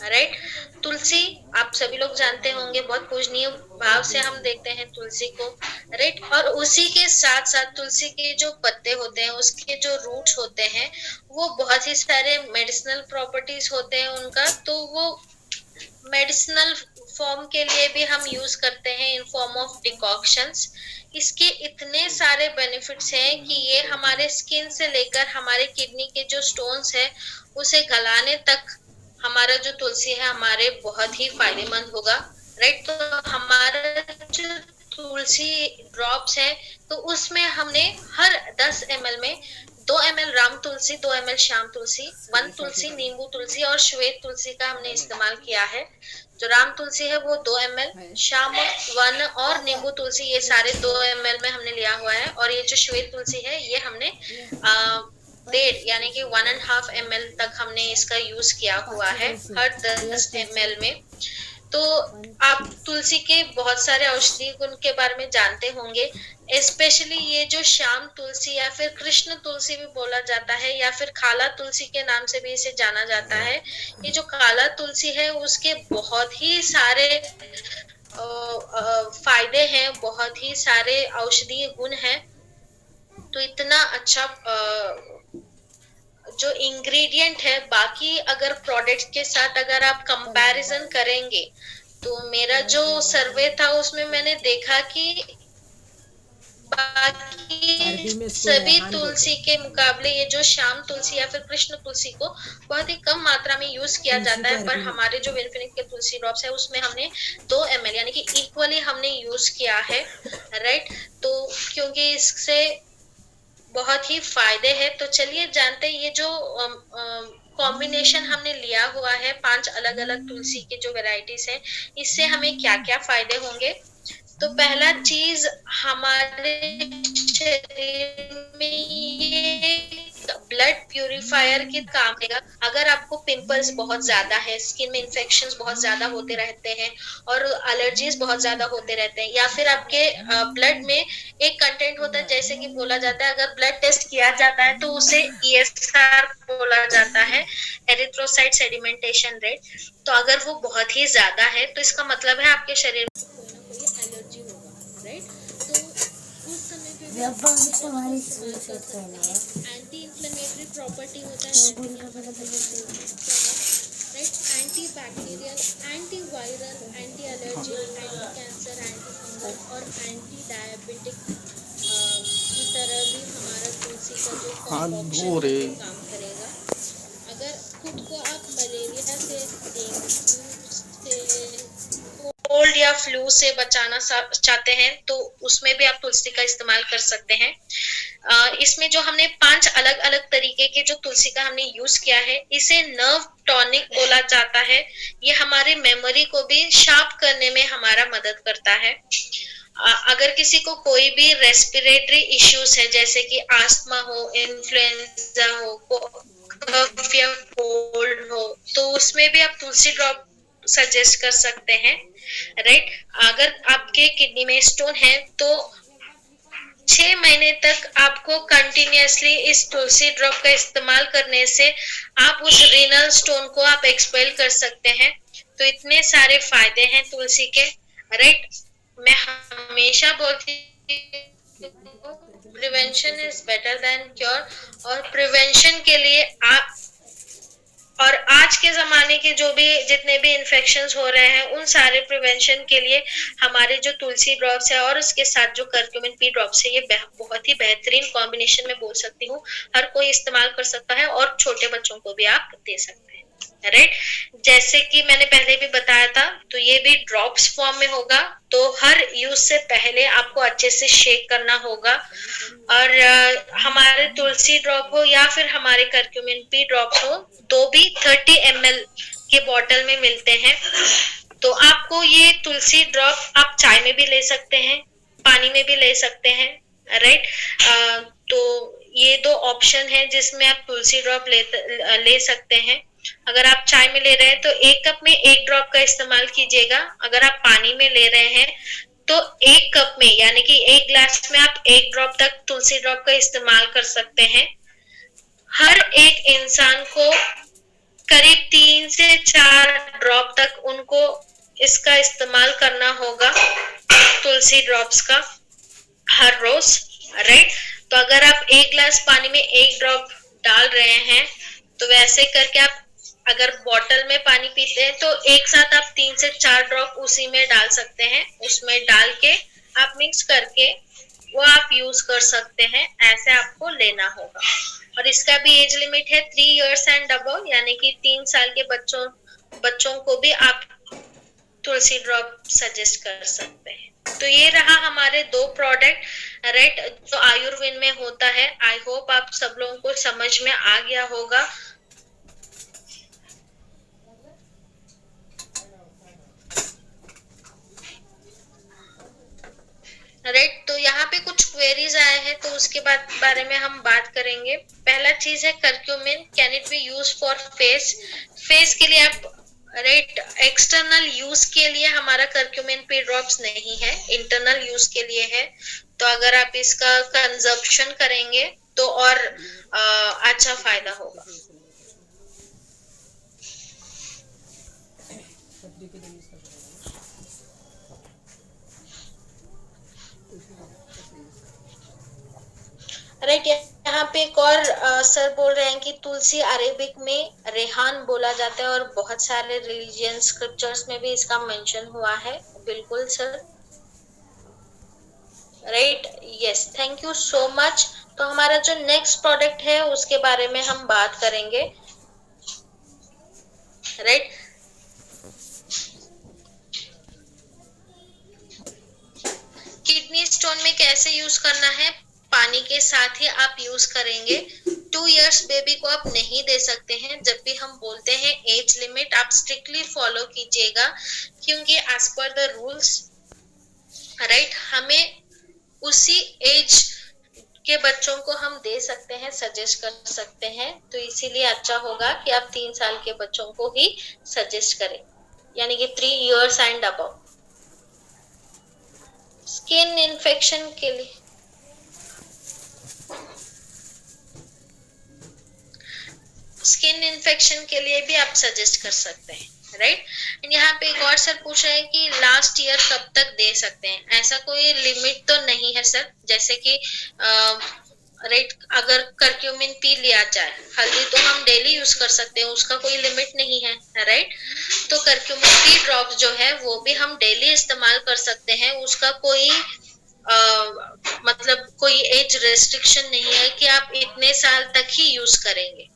Right. तुलसी आप सभी लोग जानते होंगे, बहुत पूजनीय भाव से हम देखते हैं तुलसी को, राइट। और उसी के साथ साथ तुलसी के जो पत्ते होते हैं, उसके जो रूट्स होते हैं, वो बहुत ही सारे मेडिसिनल प्रॉपर्टीज होते हैं उनका, तो वो मेडिसिनल फॉर्म के लिए भी हम यूज करते हैं इन फॉर्म ऑफ डिकॉक्शंस। इसके इतने सारे बेनिफिट्स हैं कि ये हमारे स्किन से लेकर हमारे किडनी के जो स्टोन्स है उसे गलाने तक हमारा जो तुलसी है हमारे बहुत ही फायदेमंद होगा, राइट। तो हमारा जो तुलसी ड्रॉप्स है, तो उसमें हमने हर 10 ml में 2 ml राम तुलसी, 2 ml श्याम तुलसी, 1 तुलसी नींबू तुलसी और श्वेत तुलसी का हमने इस्तेमाल किया है। जो राम तुलसी है वो 2 ml, श्याम 1 और नींबू तुलसी ये सारे 2 ml में हमने लिया हुआ है। और ये जो श्वेत तुलसी है ये हमने 1.5 यानी कि 1.5 ml तक हमने इसका यूज किया हुआ है हर 10 ml में। तो आप तुलसी के बहुत सारे औषधीय गुण के बारे में जानते होंगे, स्पेशली ये जो श्याम तुलसी या फिर कृष्ण तुलसी भी बोला जाता है या फिर काला तुलसी के नाम से भी इसे जाना जाता है। ये जो काला तुलसी है उसके बहुत ही सारे फायदे हैं, बहुत ही सारे औषधीय गुण हैं। तो इतना अच्छा जो इंग्रेडिएंट है, बाकी अगर प्रोडक्ट के साथ अगर आप कंपैरिजन करेंगे, तो मेरा जो सर्वे था उसमें मैंने देखा कि बाकी सभी तुलसी के मुकाबले ये जो श्याम तुलसी या फिर कृष्ण तुलसी को बहुत ही कम मात्रा में यूज किया जाता है, पर हमारे जो विनफिनिट के तुलसी ड्रॉप्स है उसमें हमने 2 ml यानी कि इक्वली हमने यूज किया है, राइट। तो क्योंकि इससे बहुत ही फायदे हैं, तो चलिए जानते हैं ये जो कॉम्बिनेशन हमने लिया हुआ है 5 अलग अलग तुलसी के जो वेराइटीज हैं, इससे हमें क्या क्या फायदे होंगे। तो पहला चीज, हमारे शरीर में ये ब्लड प्यूरिफायर के काम देगा। अगर आपको पिंपल्स बहुत ज्यादा है, स्किन में इन्फेक्शंस बहुत ज्यादा होते रहते हैं और एलर्जीज बहुत ज्यादा होते रहते हैं, या फिर आपके ब्लड में एक कंटेंट होता है, जैसे कि बोला जाता है अगर ब्लड टेस्ट किया जाता है तो उसे ESR बोला जाता है, एरिथ्रोसाइट सेडिमेंटेशन रेट। तो अगर वो बहुत ही ज्यादा है तो इसका मतलब है आपके शरीर में एलर्जी होगा, राइट। तो उस समय पे भी एंटी इंफ्लेमेटरी प्रॉपर्टी होता है, right. Anti bacterial, anti viral, anti allergy, anti cancer, anti fungal और एंटी डायबिटिक की तरह भी हमारा तुलसी का जो कॉम्बॉक्शन काम करेगा। अगर खुद को आप मलेरिया से, डेंगू से, कोल्ड या फ्लू से बचाना चाहते हैं तो उसमें भी आप तुलसी का इस्तेमाल कर सकते हैं। इसमें जो हमने 5 अलग अलग तरीके के जो तुलसी का हमने यूज किया है, इसे नर्व टॉनिक बोला जाता है। ये हमारे मेमोरी को भी शार्प करने में हमारा मदद करता है। अगर किसी को कोई भी रेस्पिरेटरी इश्यूज है, जैसे कि आस्थमा हो, इन्फ्लुएंजा हो, कफ या कोल्ड हो, तो उसमें भी आप तुलसी ड्रॉप सजेस्ट कर सकते हैं, राइट। अगर आपके किडनी में स्टोन है तो 6 महीने तक आपको कंटिन्यूअसली इस तुलसी ड्रॉप का इस्तेमाल करने से आप उस रीनल स्टोन को आप एक्सपेल कर सकते हैं। तो इतने सारे फायदे हैं तुलसी के, राइट। मैं हमेशा बोलती हूँ prevention is better than cure, और प्रिवेंशन के लिए आप और आज के जमाने के जो भी जितने भी इन्फेक्शंस हो रहे हैं उन सारे प्रिवेंशन के लिए हमारे जो तुलसी ड्रॉप्स है और उसके साथ जो करक्यूमिन पी ड्रॉप्स है, ये बहुत ही बेहतरीन कॉम्बिनेशन में बोल सकती हूँ, हर कोई इस्तेमाल कर सकता है और छोटे बच्चों को भी आप दे सकते हैं, राइट। जैसे कि मैंने पहले भी बताया था, तो ये भी ड्रॉप्स फॉर्म में होगा, तो हर यूज से पहले आपको अच्छे से शेक करना होगा। और हमारे तुलसी ड्रॉप हो या फिर हमारे करक्यूमिन पी ड्रॉप्स हो, तो भी 30 ml के बॉटल में मिलते हैं। तो आपको ये तुलसी ड्रॉप आप चाय में भी ले सकते हैं, पानी में भी ले सकते हैं, राइट। तो ये 2 ऑप्शन है जिसमें आप तुलसी ड्रॉप ले सकते हैं। अगर आप चाय में ले रहे हैं तो 1 कप में 1 ड्रॉप का इस्तेमाल कीजिएगा। अगर आप पानी में ले रहे हैं तो 1 कप में यानी कि 1 ग्लास में आप 1 ड्रॉप तक तुलसी ड्रॉप का इस्तेमाल कर सकते हैं। हर एक इंसान को करीब 3 से 4 इसका इस्तेमाल करना होगा तुलसी ड्रॉप्स का हर रोज, राइट। तो अगर आप 1 ग्लास पानी में 1 ड्रॉप डाल रहे हैं तो वैसे करके आप अगर बॉटल में पानी पीते हैं तो एक साथ आप 3 से 4 ड्रॉप उसी में डाल सकते हैं। उसमें डाल के आप मिक्स करके वो आप यूज कर सकते हैं। ऐसे आपको लेना होगा। और इसका भी एज लिमिट है 3 इयर्स एंड अबव, यानी कि 3 साल के बच्चों को भी आप तुलसी ड्रॉप सजेस्ट कर सकते हैं। तो ये रहा हमारे 2 प्रोडक्ट, राइट, जो आयुर्वेद में होता है। आई होप आप सब लोगों को समझ में आ गया होगा। राइट, तो यहाँ पे कुछ क्वेरीज आए हैं तो उसके बारे में हम बात करेंगे। पहला चीज है curcumin, can it be use for face के लिए आप, राइट, एक्सटर्नल यूज के लिए हमारा कर्क्यूमिन पी ड्रॉप्स नहीं है, इंटरनल यूज के लिए है। तो अगर आप इसका कंजप्शन करेंगे तो और अच्छा फायदा होगा। राइट, यहाँ पे एक और सर बोल रहे हैं कि तुलसी अरेबिक में रेहान बोला जाता है और बहुत सारे रिलीजियन स्क्रिप्चर्स में भी इसका मेंशन हुआ है। बिल्कुल sir, right, yes, thank you so much. तो हमारा जो नेक्स्ट प्रोडक्ट है उसके बारे में हम बात करेंगे, राइट। किडनी स्टोन में कैसे यूज करना है, पानी के साथ ही आप यूज करेंगे। 2 इयर्स बेबी को आप नहीं दे सकते हैं। जब भी हम बोलते हैं एज लिमिट आप स्ट्रिक्टली फॉलो कीजिएगा, क्योंकि as per the rules, right, हमें उसी एज के बच्चों को हम दे सकते हैं, सजेस्ट कर सकते हैं। तो इसीलिए अच्छा होगा कि आप 3 साल के बच्चों को ही सजेस्ट करें, यानी कि 3 years and above. Skin infection के लिए, स्किन इन्फेक्शन के लिए भी आप सजेस्ट कर सकते हैं, राइट। यहाँ पे एक और सर पूछ रहे हैं कि लास्ट ईयर कब तक दे सकते हैं। ऐसा कोई लिमिट तो नहीं है सर, जैसे कि राइट, अगर कर्क्यूमिन पी लिया जाए, हल्दी तो हम डेली यूज कर सकते हैं, उसका कोई लिमिट नहीं है, राइट। तो कर्क्यूमिन पी ड्रॉप्स जो है वो भी हम डेली इस्तेमाल कर सकते हैं, उसका कोई मतलब कोई एज रेस्ट्रिक्शन नहीं है कि आप इतने साल तक ही यूज करेंगे।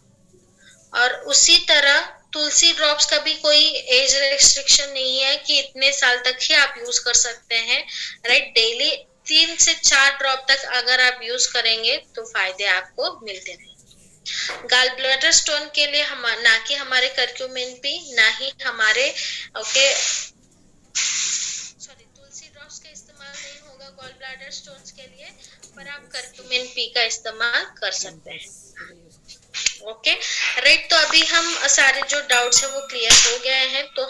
और उसी तरह तुलसी ड्रॉप्स का भी कोई एज रेस्ट्रिक्शन नहीं है कि इतने साल तक ही आप यूज कर सकते हैं, राइट। डेली 3 से 4 ड्रॉप तक अगर आप यूज करेंगे तो फायदे आपको मिलते रहेंगे। गाल ब्लैडर स्टोन के लिए हम ना कि हमारे कर्क्यूमिन पी, ना ही हमारे सॉरी तुलसी ड्रॉप्स का इस्तेमाल नहीं होगा गॉल ब्लैडर स्टोन्स के लिए, पर आप कर्क्यूमिन पी का इस्तेमाल कर सकते हैं। Okay, right. तो अभी हम सारे जो डाउट्स है वो क्लियर हो गए हैं। तो